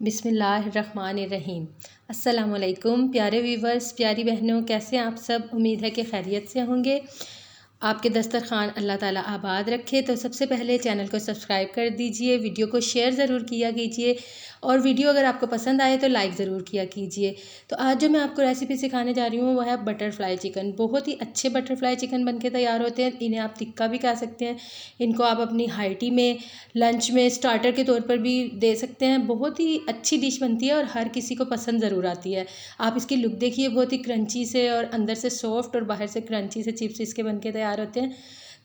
बिस्मिल्लाहिर्रहमानिर्रहीम। अस्सलामुअलैकुम प्यारे व्यूवर्स, प्यारी बहनों, कैसे हैं आप सब। उम्मीद है कि खैरियत से होंगे। आपके दस्तरखान अल्लाह ताला आबाद रखे। तो सबसे पहले चैनल को सब्सक्राइब कर दीजिए, वीडियो को शेयर ज़रूर किया कीजिए और वीडियो अगर आपको पसंद आए तो लाइक ज़रूर किया कीजिए। तो आज जो मैं आपको रेसिपी सिखाने जा रही हूँ वो है बटरफ्लाई चिकन। बहुत ही अच्छे बटरफ्लाई चिकन बनके तैयार होते हैं। इन्हें आप टिक्का भी खा सकते हैं, इनको आप अपनी हाईटी में, लंच में, स्टार्टर के तौर पर भी दे सकते हैं। बहुत ही अच्छी डिश बनती है और हर किसी को पसंद ज़रूर आती है। आप इसकी लुक देखिए, बहुत ही क्रंची से और अंदर से सॉफ्ट और बाहर से क्रंची से चिप्स इसके बनके तैयार होते हैं।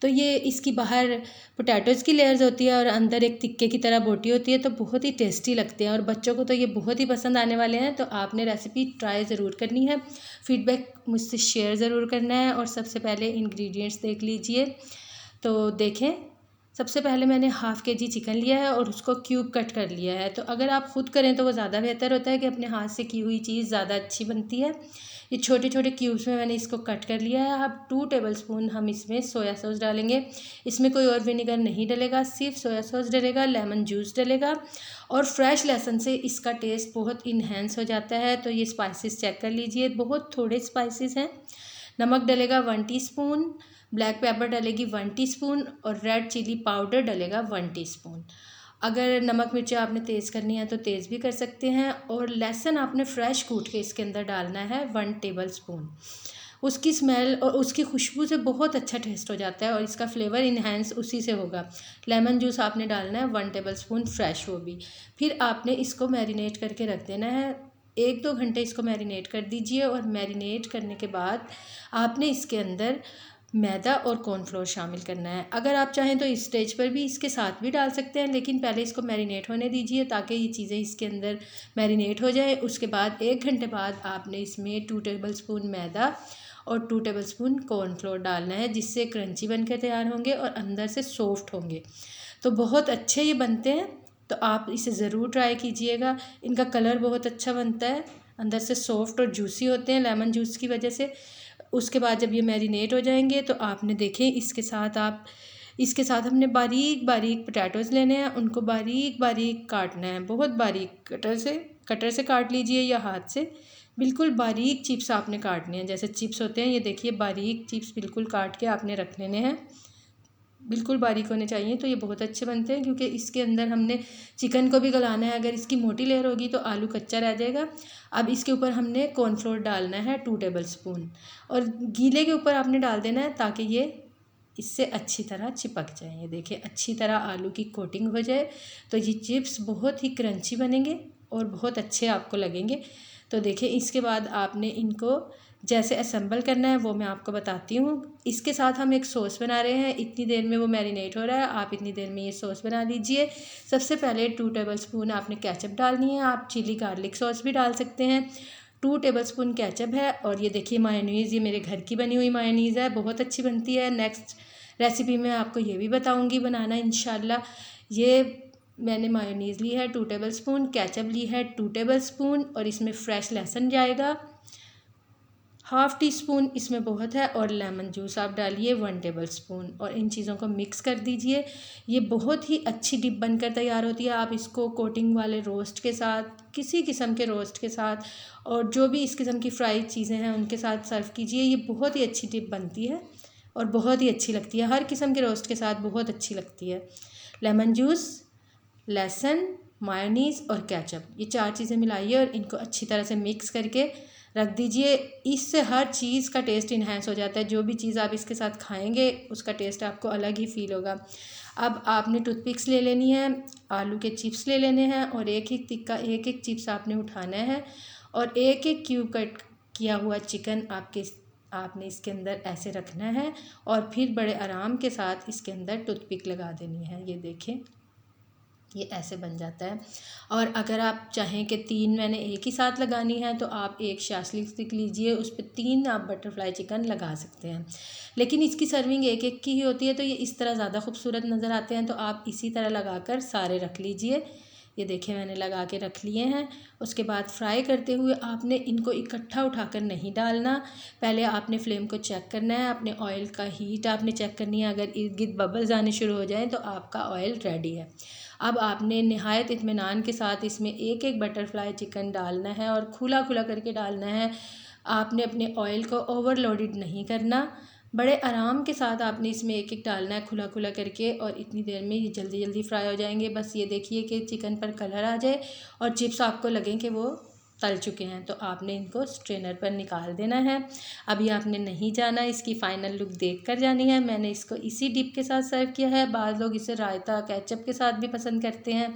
तो ये इसकी बाहर पोटैटोज़ की लेयर्स होती है और अंदर एक टिक्के की तरह बोटी होती है। तो बहुत ही टेस्टी लगते हैं और बच्चों को तो ये बहुत ही पसंद आने वाले हैं। तो आपने रेसिपी ट्राई ज़रूर करनी है, फीडबैक मुझसे शेयर ज़रूर करना है। और सबसे पहले इंग्रेडिएंट्स देख लीजिए। तो देखें, सबसे पहले मैंने हाफ़ के जी चिकन लिया है और उसको क्यूब कट कर लिया है। तो अगर आप ख़ुद करें तो वो ज़्यादा बेहतर होता है कि अपने हाथ से की हुई चीज़ ज़्यादा अच्छी बनती है। ये छोटे छोटे क्यूब्स में मैंने इसको कट कर लिया है। अब 2 टेबलस्पून हम इसमें सोया सॉस डालेंगे। इसमें कोई और विनेगर नहीं डलेगा, सिर्फ सोया सॉस डलेगा, लेमन जूस डलेगा और फ्रेश लहसुन से इसका टेस्ट बहुत इन्हेंस हो जाता है। तो ये स्पाइसेस चेक कर लीजिए, बहुत थोड़े स्पाइसेस हैं। नमक डलेगा 1 टीस्पून, ब्लैक पेपर डलेगी 1 टीस्पून और रेड चिली पाउडर डलेगा 1 टीस्पून। अगर नमक मिर्ची आपने तेज़ करनी है तो तेज़ भी कर सकते हैं। और लहसुन आपने फ्रेश कूट के इसके अंदर डालना है 1 टेबलस्पून। उसकी स्मेल और उसकी खुशबू से बहुत अच्छा टेस्ट हो जाता है और इसका फ्लेवर इन्हेंस उसी से होगा। लेमन जूस आपने डालना है 1 टेबलस्पून फ्रेश, वो भी। फिर आपने इसको मैरिनेट करके रख देना है। 1-2 घंटे इसको मैरिनेट कर दीजिए और मैरिनेट करने के बाद आपने इसके अंदर मैदा और कॉर्नफ्लोर शामिल करना है। अगर आप चाहें तो इस स्टेज पर भी इसके साथ भी डाल सकते हैं, लेकिन पहले इसको मैरिनेट होने दीजिए ताकि ये चीज़ें इसके अंदर मैरिनेट हो जाए। उसके बाद 1 घंटे बाद आपने इसमें 2 टेबलस्पून मैदा और 2 टेबलस्पून कॉर्नफ्लोर डालना है, जिससे क्रंची बनकर तैयार होंगे और अंदर से सॉफ्ट होंगे। तो बहुत अच्छे ये बनते हैं, तो आप इसे ज़रूर ट्राई कीजिएगा। इनका कलर बहुत अच्छा बनता है, अंदर से सॉफ्ट और जूसी होते हैं लेमन जूस की वजह से। उसके बाद जब ये मैरिनेट हो जाएंगे तो आपने देखें इसके साथ हमने बारीक बारीक पोटैटोज़ लेने हैं, उनको बारीक बारीक काटना है, बहुत बारीक। कटर से काट लीजिए या हाथ से, बिल्कुल बारीक चिप्स आपने काटने हैं, जैसे चिप्स होते हैं। ये देखिए, बारीक चिप्स बिल्कुल काट के आपने रख लेने हैं, बिल्कुल बारीक होने चाहिए। तो ये बहुत अच्छे बनते हैं क्योंकि इसके अंदर हमने चिकन को भी गलाना है। अगर इसकी मोटी लेयर होगी तो आलू कच्चा रह जाएगा। अब इसके ऊपर हमने कॉर्नफ्लोर डालना है 2 टेबलस्पून और गीले के ऊपर आपने डाल देना है ताकि ये इससे अच्छी तरह चिपक जाए। ये देखिए, अच्छी तरह आलू की कोटिंग हो जाए तो ये चिप्स बहुत ही क्रंची बनेंगे और बहुत अच्छे आपको लगेंगे। तो देखिए, इसके बाद आपने इनको जैसे असेंबल करना है वो मैं आपको बताती हूँ। इसके साथ हम एक सॉस बना रहे हैं। इतनी देर में वो मैरिनेट हो रहा है, आप इतनी देर में ये सॉस बना लीजिए। सबसे पहले 2 टेबलस्पून आपने केचप डालनी है। आप चिली गार्लिक सॉस भी डाल सकते हैं। 2 टेबलस्पून केचप है और ये देखिए मायोनीज़, ये मेरे घर की बनी हुई मायोनीज़ है, बहुत अच्छी बनती है। नेक्स्ट रेसिपी में आपको ये भी बताऊँगी बनाना इंशाल्लाह। ये मैंने मायोनीज़ ली है 2 टेबलस्पून, केचप ली है 2 टेबलस्पून और इसमें फ्रेश लहसुन जाएगा 1/2 टीस्पून, इसमें बहुत है। और लेमन जूस आप डालिए 1 टेबलस्पून और इन चीज़ों को मिक्स कर दीजिए। ये बहुत ही अच्छी डिप बनकर तैयार होती है। आप इसको कोटिंग वाले रोस्ट के साथ, किसी किस्म के रोस्ट के साथ और जो भी इस किस्म की फ्राइड चीज़ें हैं उनके साथ सर्व कीजिए। ये बहुत ही अच्छी डिप बनती है और बहुत ही अच्छी लगती है, हर किस्म के रोस्ट के साथ बहुत अच्छी लगती है। लेमन जूस, लहसुन, मायोनीज़ और केचप, ये 4 चीज़ें मिलाइए और इनको अच्छी तरह से मिक्स करके रख दीजिए। इससे हर चीज़ का टेस्ट इन्हेंस हो जाता है। जो भी चीज़ आप इसके साथ खाएंगे उसका टेस्ट आपको अलग ही फील होगा। अब आपने टूथपिक्स ले लेनी है, आलू के चिप्स ले लेने हैं और एक एक टिक्का, एक एक चिप्स आपने उठाना है और एक एक क्यूब कट किया हुआ चिकन आपने इसके अंदर ऐसे रखना है और फिर बड़े आराम के साथ इसके अंदर टूथपिक लगा देनी है। ये देखें, ये ऐसे बन जाता है। और अगर आप चाहें कि 3 मैंने एक ही साथ लगानी है तो आप एक शास्लिक स्टिक लीजिए, उस पर 3 आप बटरफ्लाई चिकन लगा सकते हैं। लेकिन इसकी सर्विंग एक एक की ही होती है तो ये इस तरह ज़्यादा खूबसूरत नज़र आते हैं। तो आप इसी तरह लगाकर सारे रख लीजिए। ये देखें मैंने लगा के रख लिए हैं। उसके बाद फ्राई करते हुए आपने इनको इकट्ठा उठाकर नहीं डालना, पहले आपने फ्लेम को चेक करना है, अपने ऑयल का हीट आपने चेक करनी है। अगर इर्द गिर्द बबल्स आने शुरू हो जाएं तो आपका ऑयल रेडी है। अब आपने नहायत इत्मीनान के साथ इसमें एक एक बटरफ्लाई चिकन डालना है और खुला खुला करके डालना है। आपने अपने ऑयल को ओवरलोडेड नहीं करना, बड़े आराम के साथ आपने इसमें एक एक डालना है खुला खुला करके, और इतनी देर में ये जल्दी जल्दी फ्राई हो जाएंगे। बस ये देखिए कि चिकन पर कलर आ जाए और चिप्स आपको लगें कि वो तल चुके हैं, तो आपने इनको स्ट्रेनर पर निकाल देना है। अभी आपने नहीं जाना, इसकी फ़ाइनल लुक देख कर जानी है। मैंने इसको इसी डिप के साथ सर्व किया है। बाद लोग इसे रायता केचप के साथ भी पसंद करते हैं,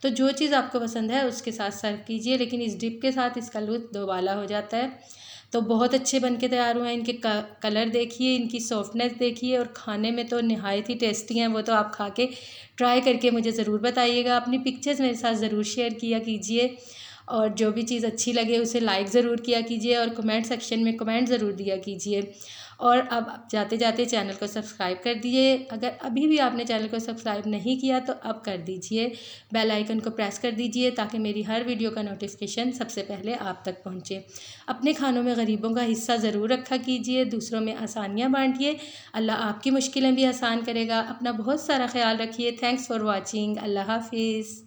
तो जो चीज़ आपको पसंद है उसके साथ सर्व कीजिए, लेकिन इस डिप के साथ इसका लुत्फ़ दोबाला हो जाता है। तो बहुत अच्छे बन के तैयार हुए हैं। इनके कलर देखिए, इनकी सॉफ्टनेस देखिए, और खाने में तो नहायत ही टेस्टी हैं। वो तो आप खा के ट्राई करके मुझे ज़रूर बताइएगा। अपनी पिक्चर्स मेरे साथ ज़रूर शेयर किया कीजिए, और जो भी चीज़ अच्छी लगे उसे लाइक ज़रूर किया कीजिए, और कमेंट सेक्शन में कमेंट ज़रूर दिया कीजिए। और अब जाते जाते चैनल को सब्सक्राइब कर दिए। अगर अभी भी आपने चैनल को सब्सक्राइब नहीं किया तो अब कर दीजिए, बेल आइकन को प्रेस कर दीजिए ताकि मेरी हर वीडियो का नोटिफिकेशन सबसे पहले आप तक पहुंचे। अपने खानों में गरीबों का हिस्सा ज़रूर रखा कीजिए, दूसरों में आसानियाँ बांटिए। अल्लाह आपकी मुश्किलें भी आसान करेगा। अपना बहुत सारा ख्याल रखिए। Thanks for watching. अल्लाह हाफिज़।